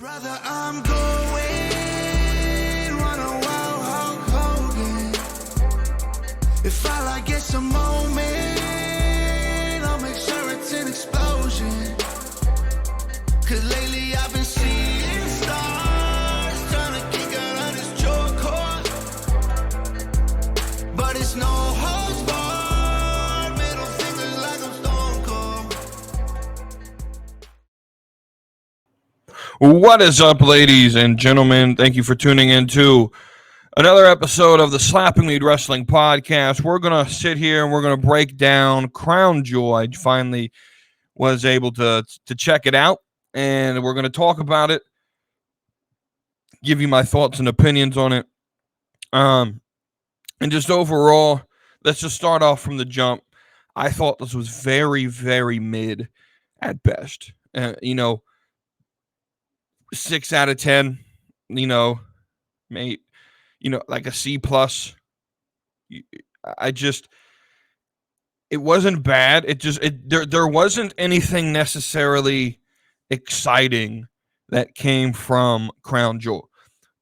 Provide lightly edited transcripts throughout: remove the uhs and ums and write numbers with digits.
Brother, I'm going run a wild Hulk Hogan. If I like it's a moment, I'll make sure it's an explosion. Cause lately I've been seeing stars, trying to kick out of this chokehold. But it's no holds barred, middle fingers like I'm Stone Cold. What is up, ladies and gentlemen? Thank you for tuning in to another episode of the Slapping Lead Wrestling Podcast. We're going to sit here and we're going to break down Crown Jewel. I finally was able to check it out, and we're going to talk about it, give you my thoughts and opinions on it. And just overall, let's just start off from the jump. I thought this was very, very mid at best. 6 out of 10, mate, like a C plus. It wasn't bad. There wasn't anything necessarily exciting that came from Crown Jewel.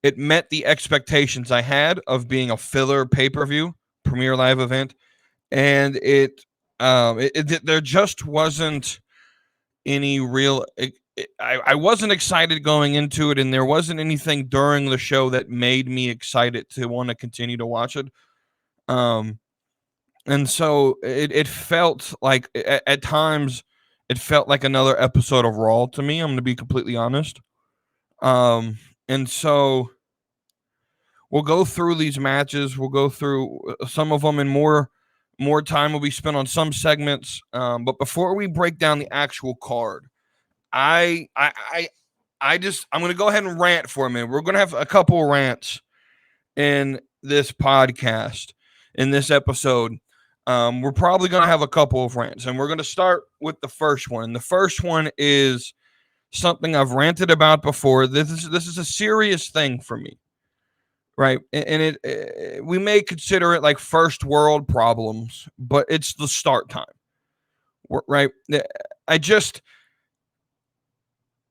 It met the expectations I had of being a filler pay-per-view, premier live event, and there just wasn't any real. I wasn't excited going into it, and there wasn't anything during the show that made me excited to want to continue to watch it. And so it felt like at times it felt like another episode of Raw to me. I'm going to be completely honest. And so we'll go through these matches. We'll go through some of them, and more time will be spent on some segments. But before we break down the actual card, I'm going to go ahead and rant for a minute. We're going to have a couple of rants in this podcast, in this episode. We're probably going to have a couple of rants, and we're going to start with the first one. The first one is something I've ranted about before. This is a serious thing for me, right? And we may consider it like first world problems, but it's the start time, right?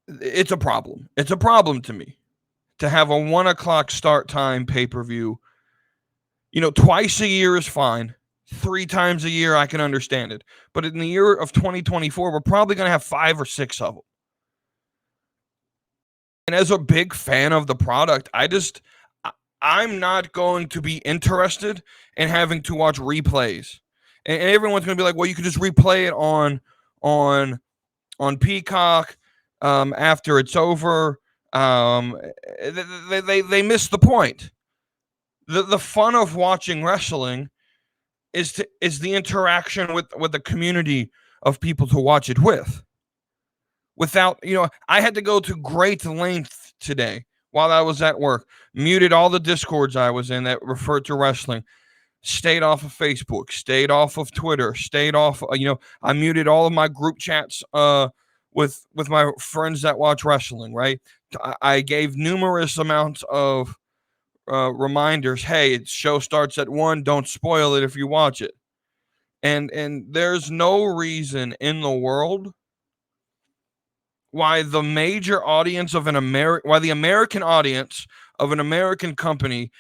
It's a problem. It's a problem to me to have a 1 o'clock start time pay-per-view. Twice a year is fine. 3 times a year, I can understand it. But in the year of 2024, we're probably going to have 5 or 6 of them. And as a big fan of the product, I'm not going to be interested in having to watch replays. And everyone's going to be like, well, you could just replay it on Peacock. After it's over, they miss the point. The fun of watching wrestling is the interaction with the community of people to watch it with. Without, I had to go to great length today while I was at work, muted all the Discords I was in that referred to wrestling, stayed off of Facebook, stayed off of Twitter, stayed off, I muted all of my group chats, with my friends that watch wrestling, right? I gave numerous amounts of reminders. Hey, the show starts at 1. Don't spoil it if you watch it. And there's no reason in the world why the major audience of why the American audience of an American company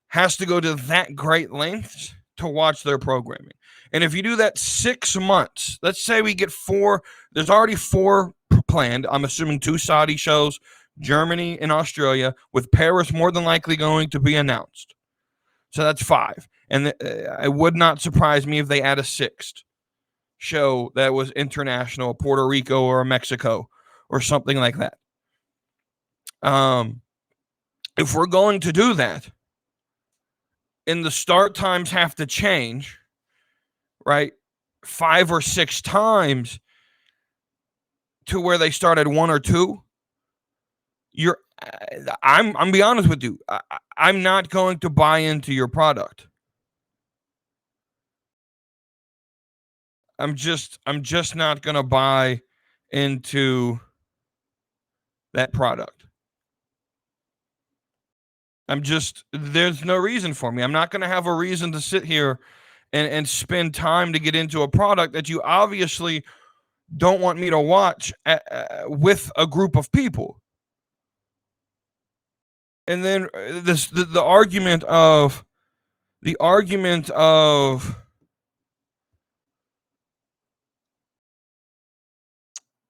has to go to that great lengths to watch their programming. And if you do that 6 months, let's say we get 4, there's already 4 planned. I'm assuming 2 Saudi shows, Germany and Australia, with Paris more than likely going to be announced. So that's 5. And it would not surprise me if they add a 6th show that was international, Puerto Rico or Mexico or something like that. If we're going to do that, and the start times have to change, right, 5 or 6 times to where they started 1 or 2, I'm be honest with you, I'm not going to buy into your product. I'm just not going to buy into that product. There's no reason for me. I'm not going to have a reason to sit here and spend time to get into a product that you obviously don't want me to watch with a group of people. And then the argument of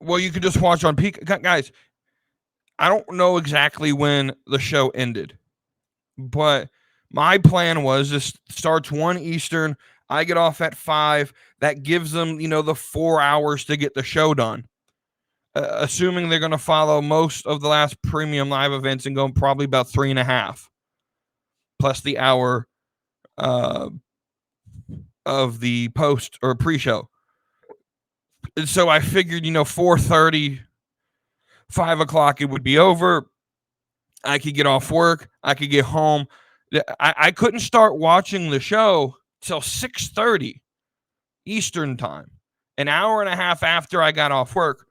well, you could just watch on Peacock. Guys, I don't know exactly when the show ended, but my plan was this starts 1 Eastern. I get off at 5. That gives them, the 4 hours to get the show done. Assuming they're going to follow most of the last premium live events and go probably about 3.5 plus the hour of the post or pre-show. And so I figured, 4:30, 5 o'clock, it would be over. I could get off work. I could get home. I couldn't start watching the show till 6:30 Eastern time, an hour and a half after I got off work.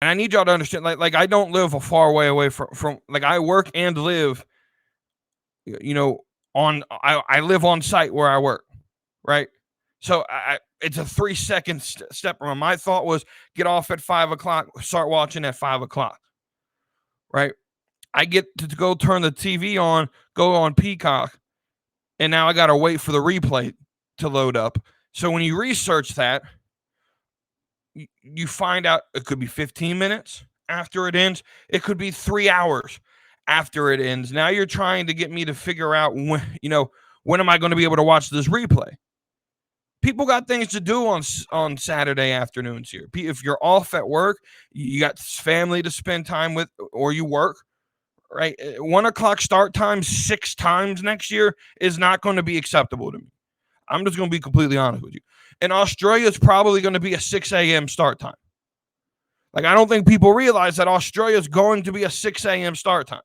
And I need y'all to understand, like I don't live a far way away from like I work and live, I live on site where I work, right? So it's a 3-second step around. My thought was get off at 5 o'clock, start watching at 5 o'clock, right? I get to go turn the TV on, go on Peacock, and now I got to wait for the replay to load up. So when you research that, you find out it could be 15 minutes after it ends. It could be 3 hours after it ends. Now you're trying to get me to figure out when am I going to be able to watch this replay? People got things to do on Saturday afternoons here. If you're off at work, you got family to spend time with, or you work, right? 1 o'clock start time 6 times next year is not going to be acceptable to me. I'm just going to be completely honest with you. In Australia, it's probably going to be a 6 a.m. start time. Like, I don't think people realize that Australia is going to be a 6 a.m. start time.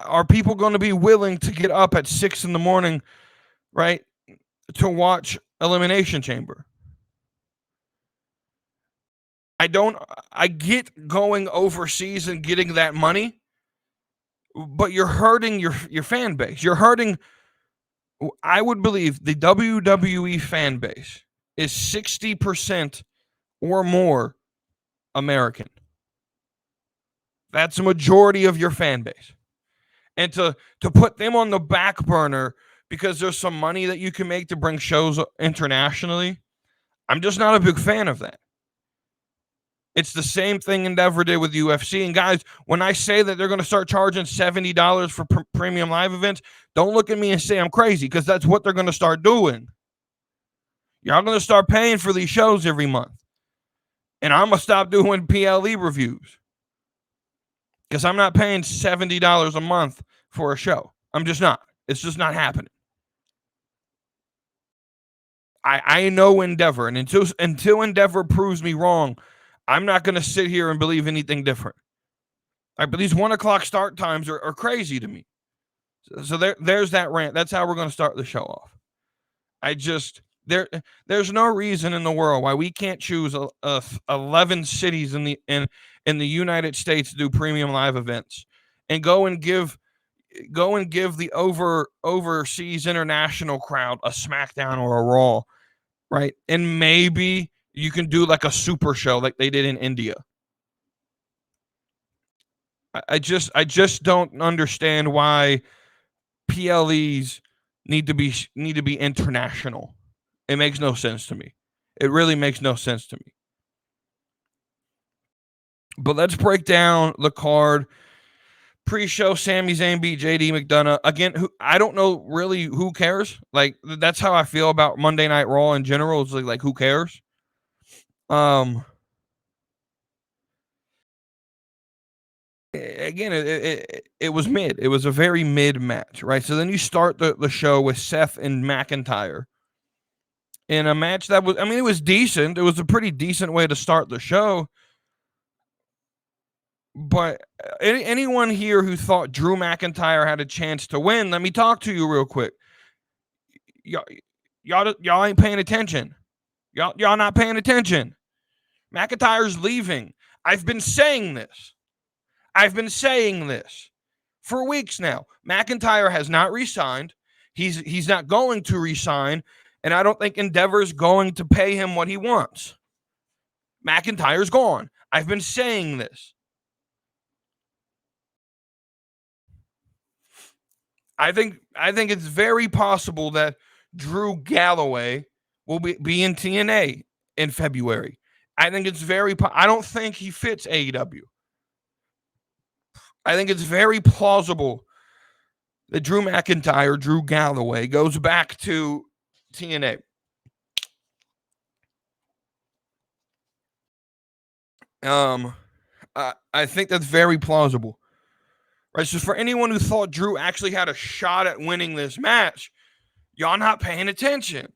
Are people going to be willing to get up at 6 in the morning, right, to watch Elimination Chamber? I get going overseas and getting that money, but you're hurting your fan base. You're hurting, I would believe the WWE fan base is 60% or more American. That's a majority of your fan base. And to put them on the back burner because there's some money that you can make to bring shows internationally, I'm just not a big fan of that. It's the same thing Endeavor did with UFC. And guys, when I say that they're going to start charging $70 for premium live events, don't look at me and say I'm crazy, because that's what they're going to start doing. Y'all going to start paying for these shows every month. And I'm going to stop doing PLE reviews, because I'm not paying $70 a month for a show. I'm just not. It's just not happening. I know Endeavor, and until Endeavor proves me wrong, I'm not going to sit here and believe anything different. But these 1 o'clock start times are crazy to me. So there's that rant. That's how we're going to start the show off. There's no reason in the world why we can't choose 11 cities in the United States to do premium live events, and go and give the overseas international crowd a SmackDown or a Raw, right? And maybe you can do like a super show like they did in India. I just don't understand why PLEs need to be international. It makes no sense to me. It really makes no sense to me. But let's break down the card. Pre-show, Sami Zayn beat JD McDonough. Again, I don't know really who cares. Like, that's how I feel about Monday Night Raw in general. It's like who cares? Again, it was mid. It was a very mid match, right? So then you start the show with Seth and McIntyre in a match that was, it was decent. It was a pretty decent way to start the show. But anyone here who thought Drew McIntyre had a chance to win, let me talk to you real quick. Y'all ain't paying attention. Y'all not paying attention. McIntyre's leaving. I've been saying this for weeks now. McIntyre has not re-signed. He's not going to re-sign, and I don't think Endeavor's going to pay him what he wants. McIntyre's gone. I've been saying this. I think it's very possible that Drew Galloway will be in TNA in February. I think it's I don't think he fits AEW. I think it's very plausible that Drew McIntyre, Drew Galloway, goes back to TNA. I think that's very plausible. Right, so for anyone who thought Drew actually had a shot at winning this match, y'all not paying attention.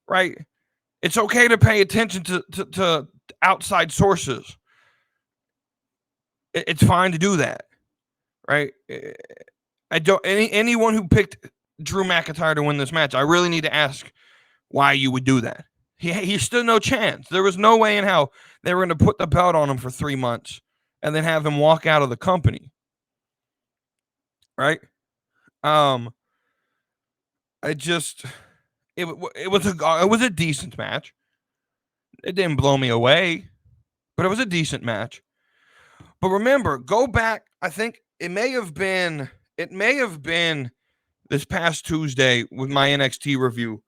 Right? It's okay to pay attention to outside sources. It's fine to do that. Right? I don't anyone who picked Drew McIntyre to win this match, I really need to ask why you would do that. He stood no chance. There was no way in hell they were going to put the belt on him for 3 months and then have him walk out of the company. Right? It was a decent match. It didn't blow me away, but it was a decent match. But remember, go back. I think it may have been this past Tuesday with my NXT review,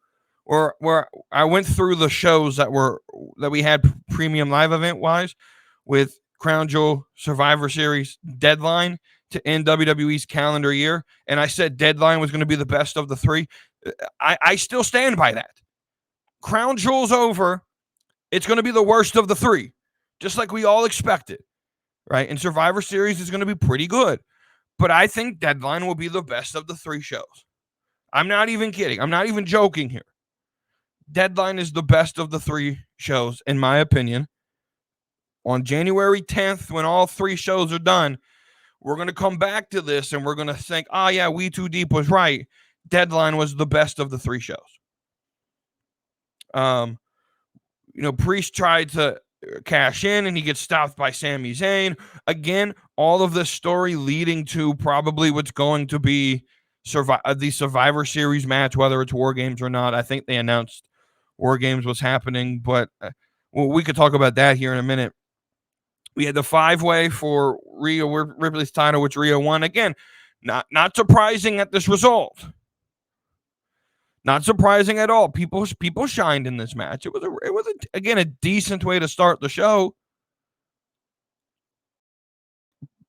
or where I went through the shows that we had premium live event wise with Crown Jewel, Survivor Series, Deadline to end WWE's calendar year, and I said Deadline was going to be the best of the three. I still stand by that. Crown Jewel's over. It's going to be the worst of the three, just like we all expected, right? And Survivor Series is going to be pretty good, but I think Deadline will be the best of the three shows. I'm not even kidding. I'm not even joking here. Deadline is the best of the three shows, in my opinion. On January 10th, when all three shows are done, we're going to come back to this and we're going to think, oh, yeah, We Too Deep was right. Deadline was the best of the three shows. Priest tried to cash in and he gets stopped by Sami Zayn. Again, all of this story leading to probably what's going to be the Survivor Series match, whether it's War Games or not. I think they announced War Games was happening, but we could talk about that here in a minute. We had the 5-way for Rhea Ripley's title, which Rhea won. Again, not surprising at this result. Not surprising at all. People shined in this match. It was again a decent way to start the show.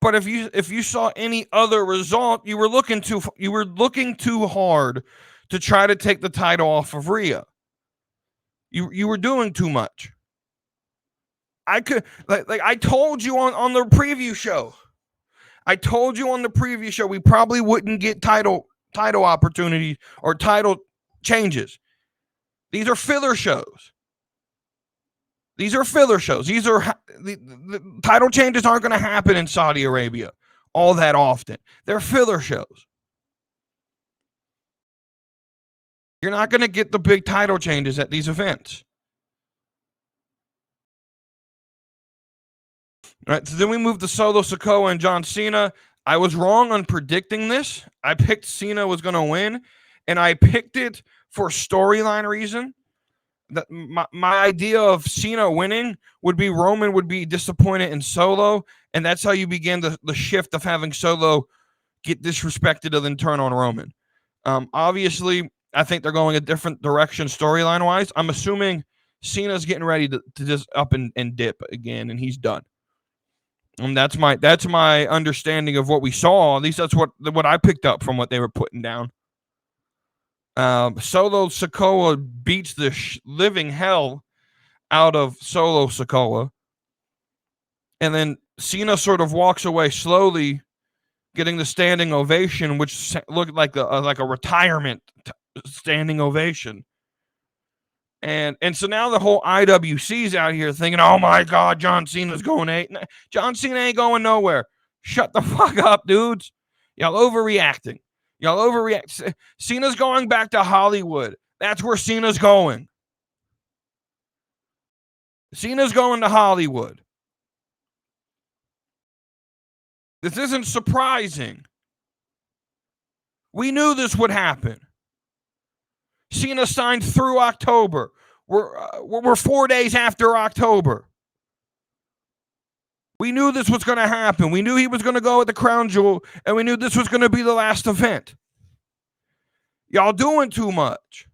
But if you saw any other result, you were looking too hard to try to take the title off of Rhea. You were doing too much. I told you on the preview show. I told you on the preview show we probably wouldn't get title opportunities or title changes. These are filler shows. These are the title changes aren't going to happen in Saudi Arabia all that often. They're filler shows. You're not going to get the big title changes at these events. All right, so then we moved to Solo Sikoa and John Cena. I was wrong on predicting this. I picked Cena was going to win, and I picked it for storyline reason. That my idea of Cena winning would be Roman would be disappointed in Solo, and that's how you begin the shift of having Solo get disrespected and then turn on Roman. Obviously, I think they're going a different direction storyline-wise. I'm assuming Cena's getting ready to just up and dip again, and he's done. And that's my understanding of what we saw. At least that's what I picked up from what they were putting down. Solo Sikoa beats the living hell out of Solo Sikoa. And then Cena sort of walks away slowly, getting the standing ovation, which looked like a retirement standing ovation. And so now the whole IWC's out here thinking, oh my God, John Cena's going 8. John Cena ain't going nowhere. Shut the fuck up, dudes. Y'all overreacting. Cena's going back to Hollywood. That's where Cena's going. Cena's going to Hollywood. This isn't surprising. We knew this would happen. Cena signed through October. We're 4 days after October. We knew this was going to happen. We knew he was going to go with the crown jewel, and we knew this was going to be the last event. Y'all doing too much.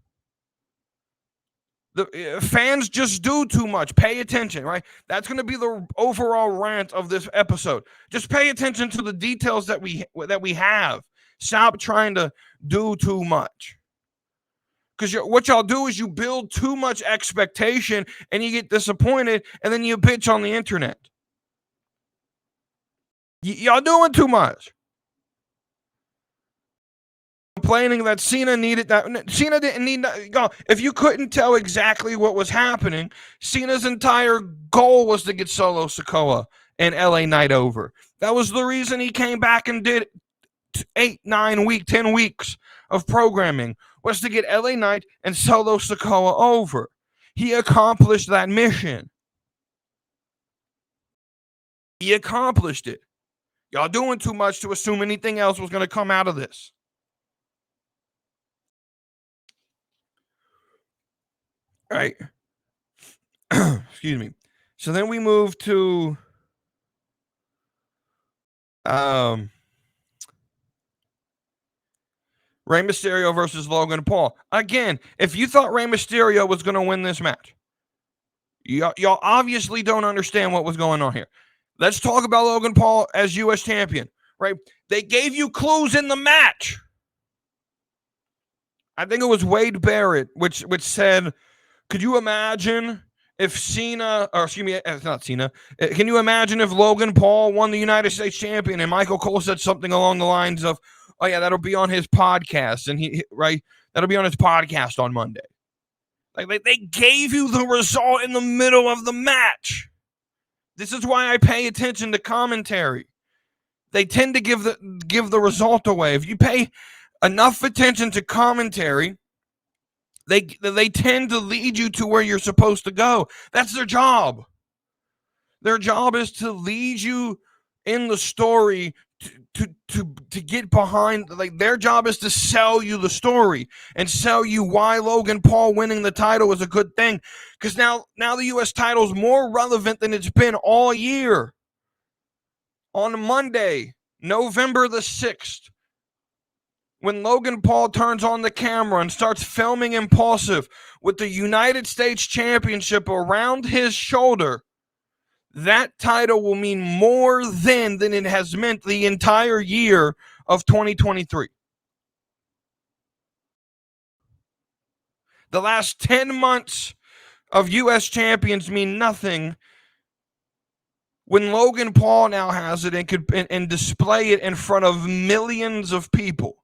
The fans just do too much. Pay attention, right? That's going to be the overall rant of this episode. Just pay attention to the details that we have. Stop trying to do too much. Because what y'all do is you build too much expectation and you get disappointed, and then you bitch on the internet. Y'all doing too much. Complaining that Cena needed that. Cena didn't need that. If you couldn't tell exactly what was happening, Cena's entire goal was to get Solo Sikoa and LA Knight over. That was the reason he came back and did 10 weeks of programming, was to get LA Knight and Solo Sikoa over. He accomplished that mission. He accomplished it. Y'all doing too much to assume anything else was going to come out of this. All right. Excuse me. So then we move to Rey Mysterio versus Logan Paul. Again, if you thought Rey Mysterio was going to win this match, y'all obviously don't understand what was going on here. Let's talk about Logan Paul as U.S. champion, right? They gave you clues in the match. I think it was Wade Barrett, which said, could you imagine if Cena, or excuse me, it's not Cena. Can you imagine if Logan Paul won the United States champion? And Michael Cole said something along the lines of, oh yeah, that'll be on his podcast. And that'll be on his podcast on Monday. Like they gave you the result in the middle of the match. This is why I pay attention to commentary. They tend to give the result away. If you pay enough attention to commentary, they tend to lead you to where you're supposed to go. That's their job. Their job is to lead you in the story to get behind. Like, their job is to sell you the story and sell you why Logan Paul winning the title is a good thing. Because now the U.S. title is more relevant than it's been all year. On Monday, November the 6th, when Logan Paul turns on the camera and starts filming Impulsive with the United States Championship around his shoulder, that title will mean more than it has meant the entire year of 2023. The last 10 months of U.S. champions mean nothing when Logan Paul now has it and display it in front of millions of people.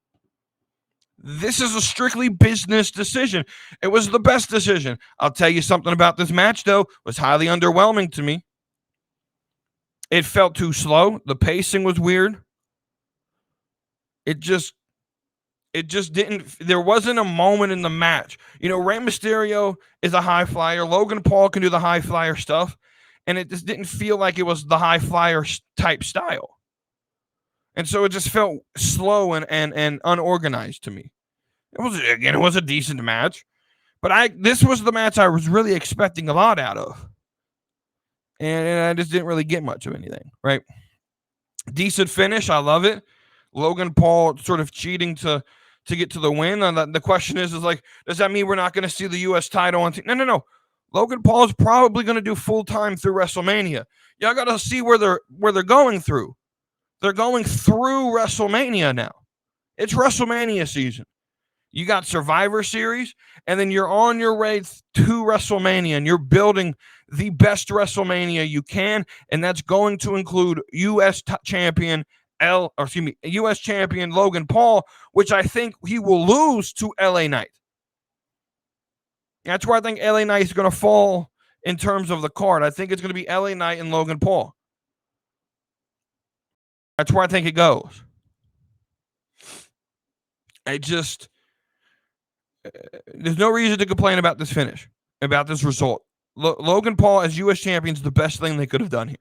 This is a strictly business decision. It was the best decision. I'll tell you something about this match, though. It was highly underwhelming to me. It felt too slow. The pacing was weird. It just didn't. There wasn't a moment in the match. Rey Mysterio is a high flyer. Logan Paul can do the high flyer stuff. And it just didn't feel like it was the high flyer type style. And so it just felt slow and unorganized to me. It was a decent match. But this was the match I was really expecting a lot out of. And I just didn't really get much of anything, right? Decent finish. I love it. Logan Paul sort of cheating to get to the win. And the question is like, does that mean we're not going to see the U.S. title on No. Logan Paul is probably going to do full-time through WrestleMania. Y'all got to see where they're going through. They're going through WrestleMania now. It's WrestleMania season. You got Survivor Series, and then you're on your way to WrestleMania, and you're building the best WrestleMania you can, and that's going to include U.S. champion U.S. champion Logan Paul, which I think he will lose to LA Knight. That's where I think LA Knight is going to fall in terms of the card. I think it's going to be LA Knight and Logan Paul. That's where I think it goes. There's no reason to complain about this finish, about this result. Logan Paul as U.S. champion is the best thing they could have done here.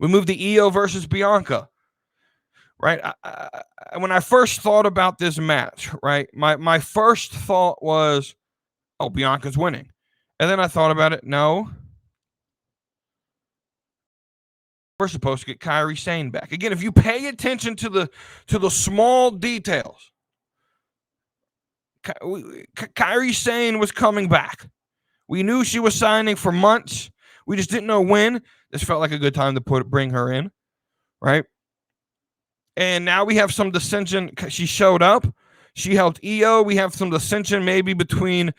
We move to Io versus Bianca. Right? When I first thought about this match, right, my first thought was, oh, Bianca's winning. And then I thought about it. No. we're supposed to get Kairi Sane back. Again, if you pay attention to the small details, Kairi Sane was coming back. We knew she was signing for months. We just didn't know when. This felt like a good time to bring her in, right? And now we have some dissension. She showed up. She helped Io. We have some dissension maybe between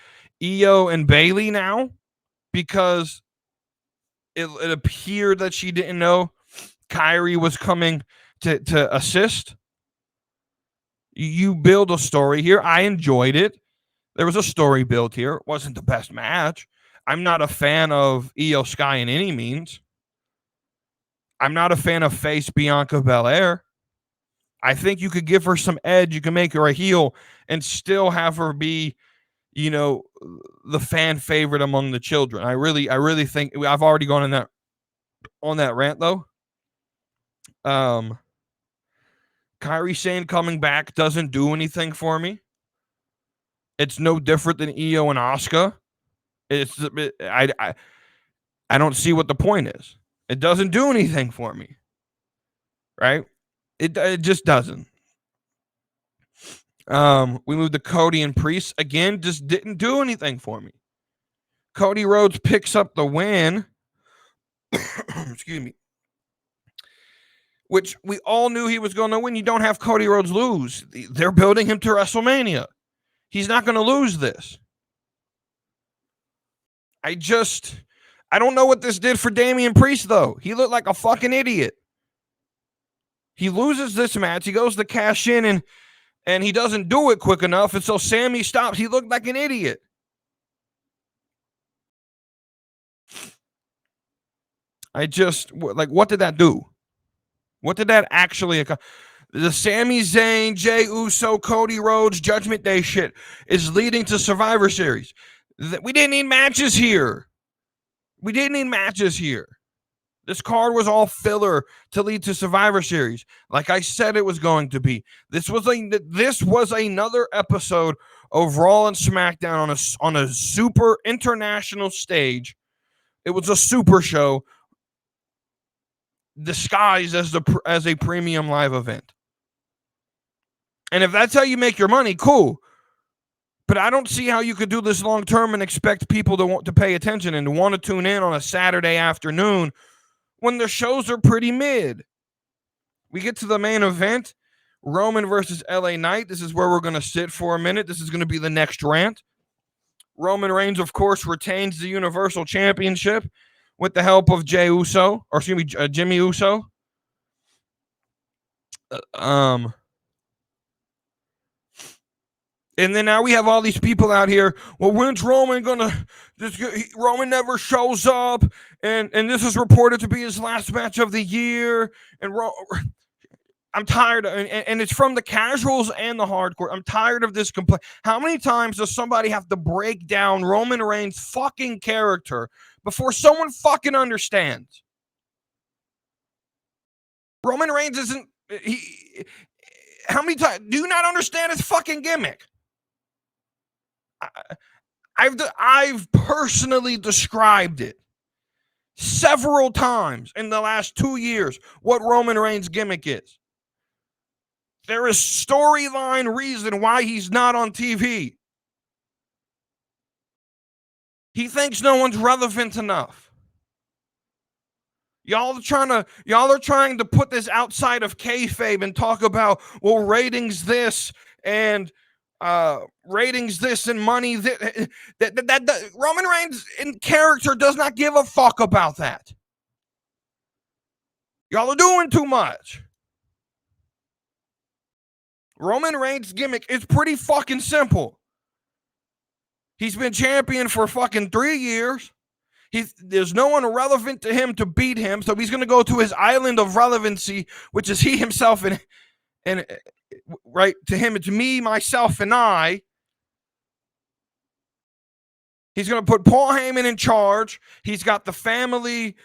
Io and Bayley now because it appeared that she didn't know Kairi was coming to assist. You build a story here. I enjoyed it. There was a story built here. It wasn't the best match. I'm not a fan of Io Sky in any means. I'm not a fan of face Bianca Belair. I think you could give her some edge. You can make her a heel and still have her be, the fan favorite among the children. I really think I've already gone on that rant though. Kairi Sane coming back doesn't do anything for me. It's no different than Io and Asuka. I don't see what the point is. It doesn't do anything for me, right? It just doesn't. We moved to Cody and Priest again. Just didn't do anything for me. Cody Rhodes picks up the win. Excuse me. Which we all knew he was going to win. You don't have Cody Rhodes lose. They're building him to WrestleMania. He's not going to lose this. I don't know what this did for Damian Priest, though. He looked like a fucking idiot. He loses this match. He goes to cash in, and he doesn't do it quick enough, and so Sammy stops. He looked like an idiot. What did that do? What did that actually accomplish? The Sami Zayn, Jey Uso, Cody Rhodes, Judgment Day shit is leading to Survivor Series. We didn't need matches here. This card was all filler to lead to Survivor Series, like I said it was going to be. This was another episode of Raw and SmackDown on a super international stage. It was a super show disguised as a premium live event. And if that's how you make your money, cool. But I don't see how you could do this long term and expect people to want to pay attention and to want to tune in on a Saturday afternoon when the shows are pretty mid. We get to the main event, Roman versus LA Knight. This is where we're going to sit for a minute. This is going to be the next rant. Roman Reigns, of course, retains the Universal Championship with the help of Jimmy Uso. And then now we have all these people out here. Well, when's Roman gonna? Roman never shows up, and this is reported to be his last match of the year. And I'm tired, and it's from the casuals and the hardcore. I'm tired of this complaint. How many times does somebody have to break down Roman Reigns' fucking character before someone fucking understands? Roman Reigns isn't. How many times do you not understand his fucking gimmick? I've personally described it several times in the last 2 years what Roman Reigns' gimmick is. There is storyline reason why he's not on TV. He thinks no one's relevant enough. Y'all are trying to put this outside of kayfabe and talk about, well, ratings this and ratings this and money that Roman Reigns in character does not give a fuck about that. Y'all are doing too much. Roman Reigns' gimmick is pretty fucking simple. He's been champion for fucking 3 years. There's no one relevant to him to beat him, so he's going to go to his island of relevancy, which is he himself and right to him, it's me, myself, and I. He's going to put Paul Heyman in charge. He's got the family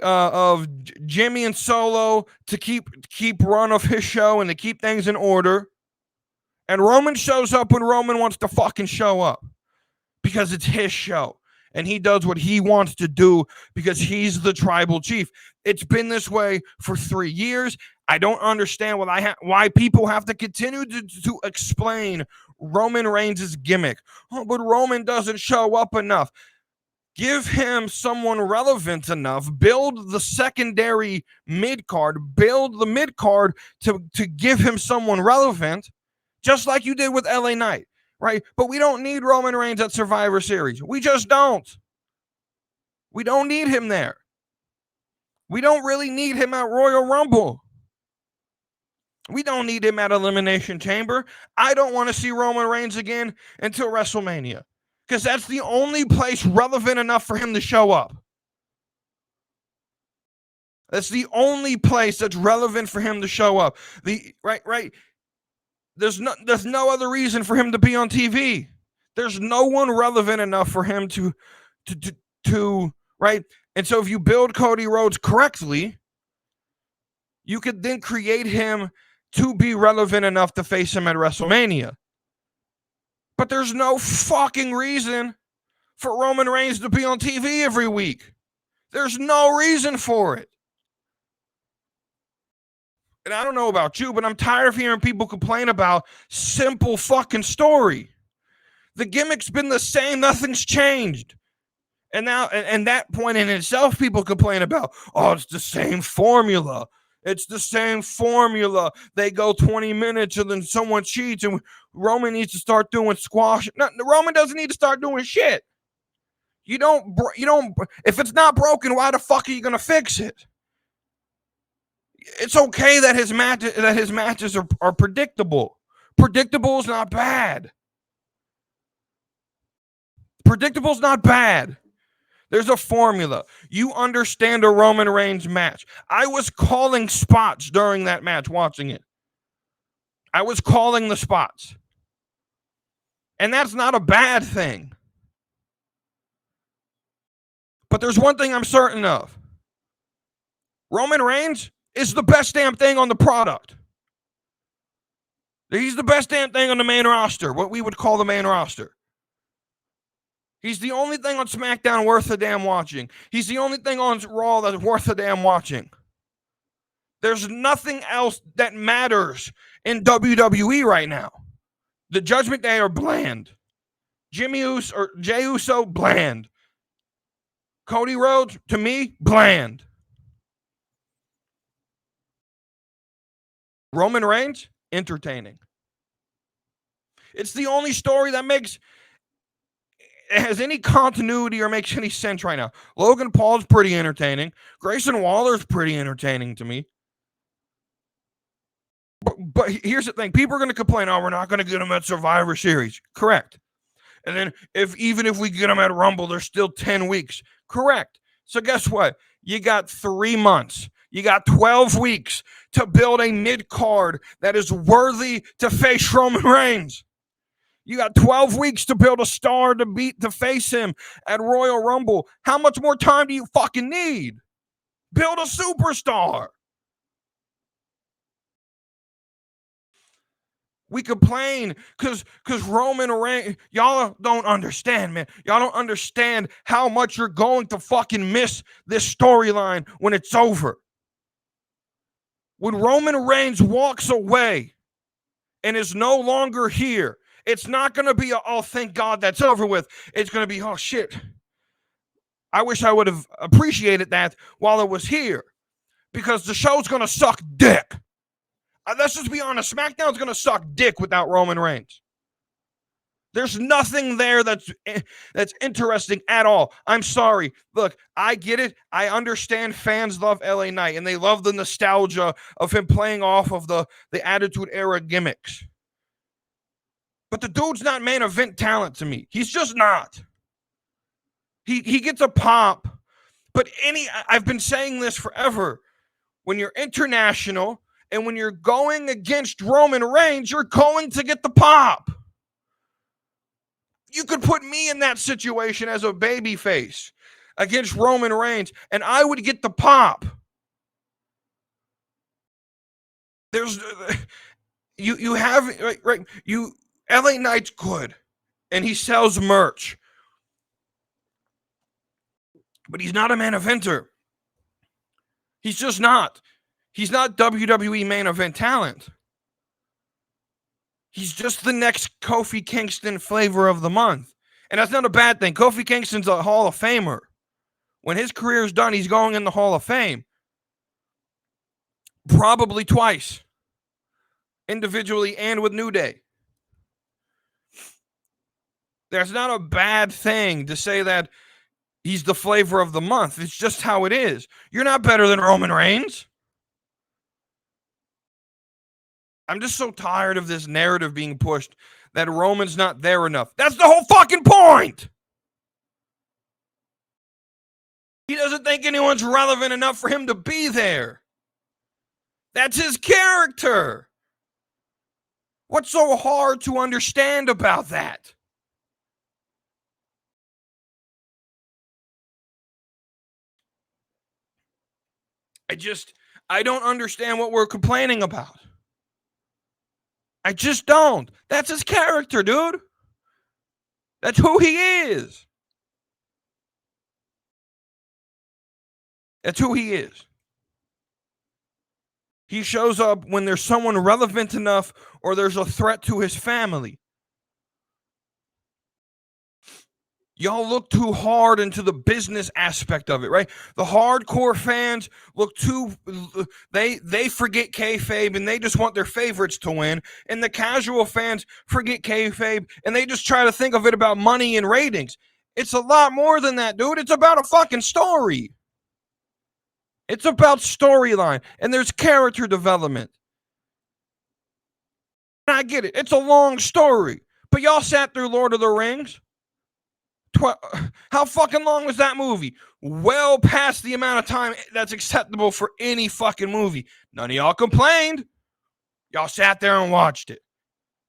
of Jimmy and Solo to keep run of his show and to keep things in order. And Roman shows up when Roman wants to fucking show up because it's his show. and he does what he wants to do because he's the tribal chief. It's been this way for 3 years. I don't understand why people have to continue to explain Roman Reigns' gimmick. Oh, but Roman doesn't show up enough. Give him someone relevant enough. Build the secondary mid card. Build the mid card to give him someone relevant, just like you did with LA Knight, right? But we don't need Roman Reigns at Survivor Series. We just don't. We don't need him there. We don't really need him at Royal Rumble. We don't need him at Elimination Chamber. I don't want to see Roman Reigns again until WrestleMania, because that's the only place relevant enough for him to show up. That's the only place that's relevant for him to show up. Right. There's no other reason for him to be on TV. There's no one relevant enough for him to right. And so if you build Cody Rhodes correctly, you could then create him to be relevant enough to face him at WrestleMania. But there's no fucking reason for Roman Reigns to be on TV every week. There's no reason for it. And I don't know about you, but I'm tired of hearing people complain about simple fucking story. The gimmick's been the same. Nothing's changed. And now, and that point in itself, people complain about, oh, it's the same formula. It's the same formula. They go 20 minutes and then someone cheats and Roman needs to start doing squash. No, Roman doesn't need to start doing shit. You don't, if it's not broken, why the fuck are you going to fix it? It's okay that his matches are predictable. Predictable is not bad. Predictable is not bad. There's a formula. You understand a Roman Reigns match. I was calling spots during that match, watching it. I was calling the spots. And that's not a bad thing. But there's one thing I'm certain of. Roman Reigns is the best damn thing on the product. He's the best damn thing on the main roster, what we would call the main roster. He's the only thing on SmackDown worth a damn watching. He's the only thing on Raw that's worth a damn watching. There's nothing else that matters in WWE right now. The Judgment Day are bland. Jey Uso, bland. Cody Rhodes, to me, bland. Roman Reigns, entertaining. It's the only story that has any continuity or makes any sense right now. Logan Paul's pretty entertaining. Grayson Waller's pretty entertaining to me. But here's the thing. People are going to complain, oh, we're not going to get him at Survivor Series. Correct. And then even if we get him at Rumble, there's still 10 weeks. Correct. So guess what? You got 3 months. You got 12 weeks to build a mid-card that is worthy to face Roman Reigns. You got 12 weeks to build a star to face him at Royal Rumble. How much more time do you fucking need? Build a superstar. We complain because Roman Reigns, y'all don't understand, man. Y'all don't understand how much you're going to fucking miss this storyline when it's over. When Roman Reigns walks away and is no longer here, it's not going to be oh, thank God that's over with. It's going to be, oh, shit. I wish I would have appreciated that while it was here, because the show's going to suck dick. Let's just be honest. SmackDown's going to suck dick without Roman Reigns. There's nothing there that's interesting at all. I'm sorry. Look, I get it. I understand fans love LA Knight, and they love the nostalgia of him playing off of the Attitude Era gimmicks. But the dude's not main event talent to me. He's just not. He gets a pop, but I've been saying this forever. When you're international and when you're going against Roman Reigns, you're going to get the pop. You could put me in that situation as a babyface against Roman Reigns, and I would get the pop. You have right. LA Knight's good, and he sells merch. But he's not a main eventer. He's just not. He's not WWE main event talent. He's just the next Kofi Kingston flavor of the month. And that's not a bad thing. Kofi Kingston's a Hall of Famer. When his career's done, he's going in the Hall of Fame. Probably twice. Individually and with New Day. There's not a bad thing to say that he's the flavor of the month. It's just how it is. You're not better than Roman Reigns. I'm just so tired of this narrative being pushed that Roman's not there enough. That's the whole fucking point. He doesn't think anyone's relevant enough for him to be there. That's his character. What's so hard to understand about that? I don't understand what we're complaining about. I just don't. That's his character, dude. That's who he is. That's who he is. He shows up when there's someone relevant enough or there's a threat to his family. Y'all look too hard into the business aspect of it, right? The hardcore fans look too, they forget kayfabe and they just want their favorites to win. And the casual fans forget kayfabe and they just try to think of it about money and ratings. It's a lot more than that, dude. It's about a fucking story. It's about storyline and there's character development. And I get it. It's a long story. But y'all sat through Lord of the Rings. How fucking long was that movie? Well past the amount of time that's acceptable for any fucking movie. None of y'all complained. Y'all sat there and watched it.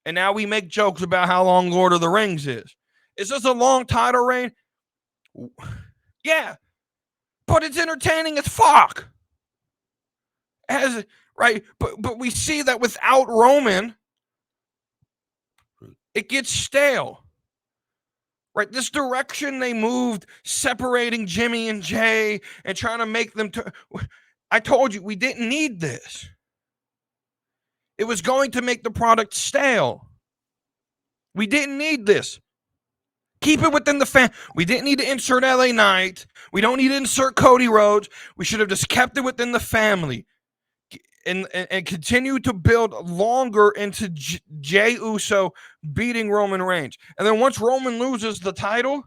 And now we make jokes about how long Lord of the Rings is. Is this a long title reign? Yeah. But it's entertaining as fuck. Right? But we see that without Roman, it gets stale. Right, this direction they moved, separating Jimmy and Jay and trying to make them. I told you we didn't need this. It was going to make the product stale. We didn't need this. Keep it within the fan. We didn't need to insert LA Knight. We don't need to insert Cody Rhodes. We should have just kept it within the family. And continue to build longer into Jey Uso beating Roman Reigns. And then once Roman loses the title,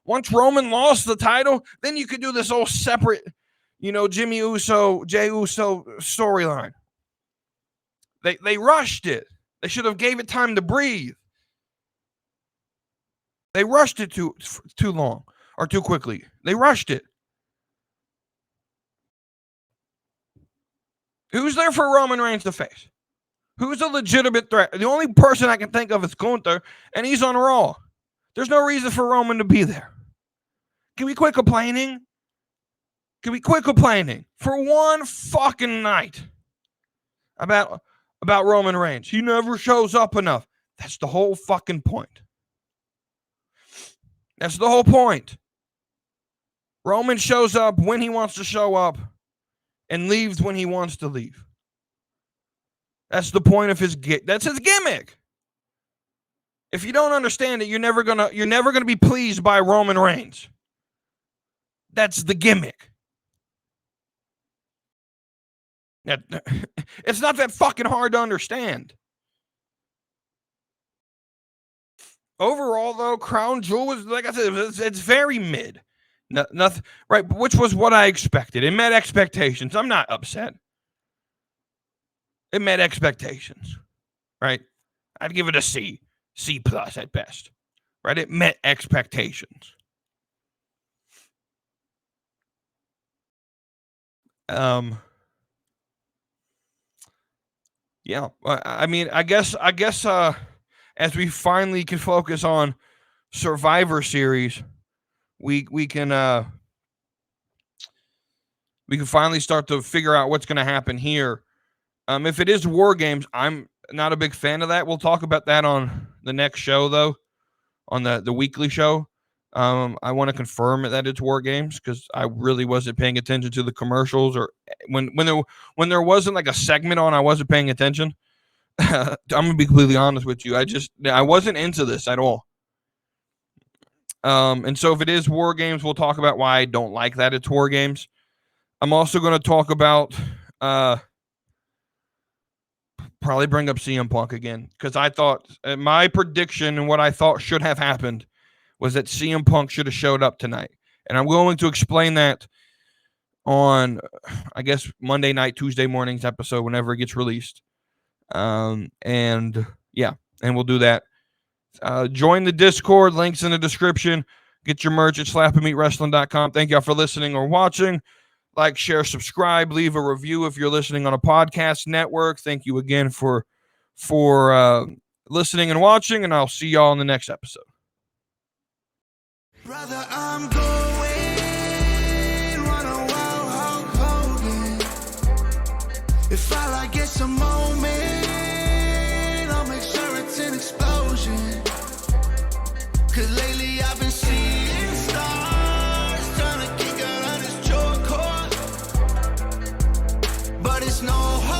once Roman lost the title, then you could do this whole separate, Jimmy Uso, Jey Uso storyline. They rushed it. They should have gave it time to breathe. They rushed it too long or too quickly. They rushed it. Who's there for Roman Reigns to face? Who's a legitimate threat? The only person I can think of is Gunther, and he's on Raw. There's no reason for Roman to be there. Can we quit complaining? Can we quit complaining for one fucking night about Roman Reigns? He never shows up enough. That's the whole fucking point. That's the whole point. Roman shows up when he wants to show up and leaves when he wants to leave. That's the point of that's his gimmick. If you don't understand it, you're never gonna be pleased by Roman Reigns. That's the gimmick. It's not that fucking hard to understand. Overall, though, Crown Jewel was, like I said, it's very mid. Nothing, right? Which was what I expected. It met expectations. I'm not upset. It met expectations, right? I'd give it a C plus at best, right? It met expectations. Yeah. I mean, I guess. As we finally can focus on Survivor Series, we can finally start to figure out what's going to happen here. If it is War Games, I'm not a big fan of that. We'll talk about that on the next show, though, on the weekly show. I want to confirm that it's War Games because I really wasn't paying attention to the commercials, or when there wasn't like a segment on, I wasn't paying attention. I'm gonna be completely honest with you. I wasn't into this at all. And so if it is War Games, we'll talk about why I don't like that it's War Games. I'm also going to talk about probably bring up CM Punk again because I thought my prediction and what I thought should have happened was that CM Punk should have showed up tonight. And I'm going to explain that on, I guess, Monday night, Tuesday morning's episode whenever it gets released. And we'll do that. Join the Discord. Links in the description. Get your merch at slapandmeatwrestling.com. Thank y'all for listening or watching. Like, share, subscribe, leave a review if you're listening on a podcast network. Thank you again for listening and watching, and I'll see y'all in the next episode. Brother, I'm going run a wild Hulk Hogan. If I like get some moment, I'll make sure it's an explosion. Cause lately I've been seeing stars trying to kick out on this jaw core, but it's no hope.